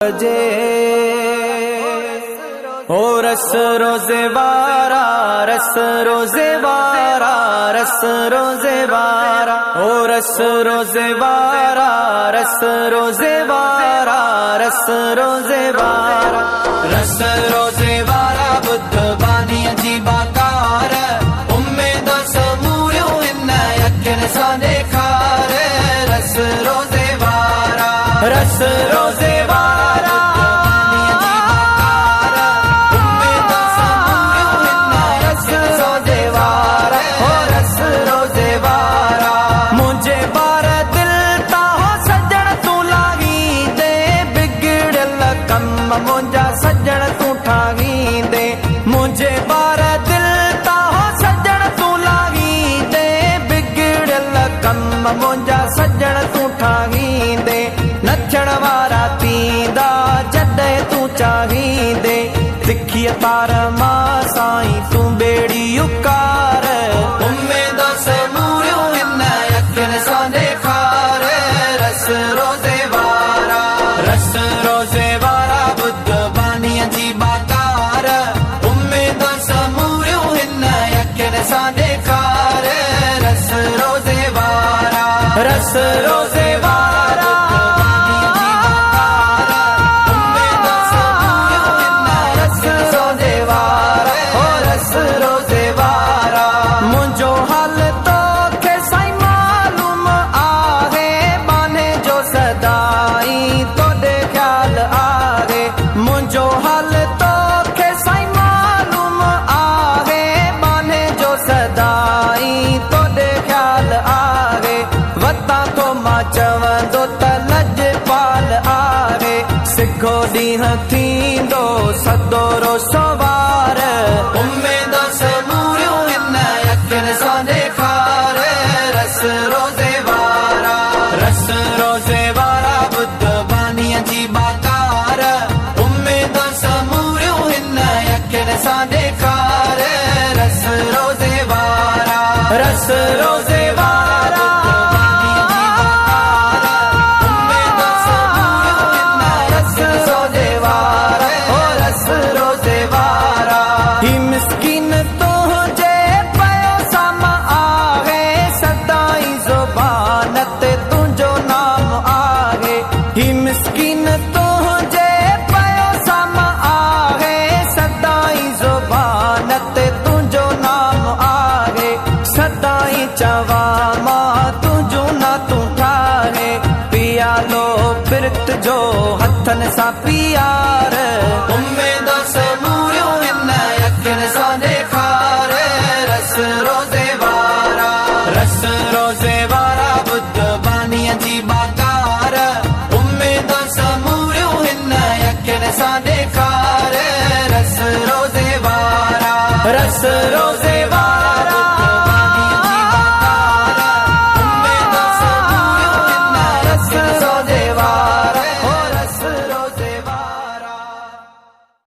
जे ओ रस रोजे वारा, रस रोजे वारा, रस रोजे वारा, ओ रस रोजे वारा, रस रोजे वारा, रस रोजे वारा, रस रोजे वारा बुद्ध बानी अजीबाकार उम्मीद समूरियो इन यकिन सा देखार रस रोजे वारा, रस रोजे वारा मुंजा सजण तू ठाही दे, मुझे बार दिल ता हो सजण तू लाही दे, बिगड़ल कम मुंजा सजण तू ठाही दे, नचण वारा तींदा जॾे तू चाही दे, तिखी तार मां साईं तू बेड़ी उकार उम्मीद समूरियो इन यकिन सा देखार रस रोजे वारा, रस रोजे वारा अजीबाकार उम्मीद समूरियो इन यकिन सा देखार रस रोजे वारा, रस रोजे वारा उम्मीद समूरियो इन रस रोजे वारा, ओ रस रोजे वारा मुंजो हाल तो खे साईं मालूम आहे, बाने जो सदाई तो दे ख्याल आहे, मुंजो हाल तो खे साईं मालूम आहे, बाने जो सदाई तो दे ख्याल आहे, वता तो मां चवंदो त लजपाल आहे, सिखो ॾींहुं थींदो सदोरो सवार उम्मीद समूरियो इन यकिन सा देखार रस रोजे वारा, रस रोजे वारा बुद्ध बानी अजीबाकार उम्मीद समूरियो इन यकिन सा देखार रस रोजे वारा, रस रोजे वारा उम्मीद समूरियो इन यकिन सा देवारा, ओ रस रोजे वारा ही मिस्कीन तुझे पयो सम आहे, सदाई ज़ुबान ते तुंहिंजो नाम आहे, ही मिस्कीन तुझे पयो सम आहे, सदाई ज़ुबान ते तुंहिंजो नाम आहे, सदाई चवा मां तुंहिंजो ना तूं ठाहे, पियालो पिरत जो हथन सां पियार उम्मीद समूरियो इन यकिन सा देखार रस रोजे वारा, रस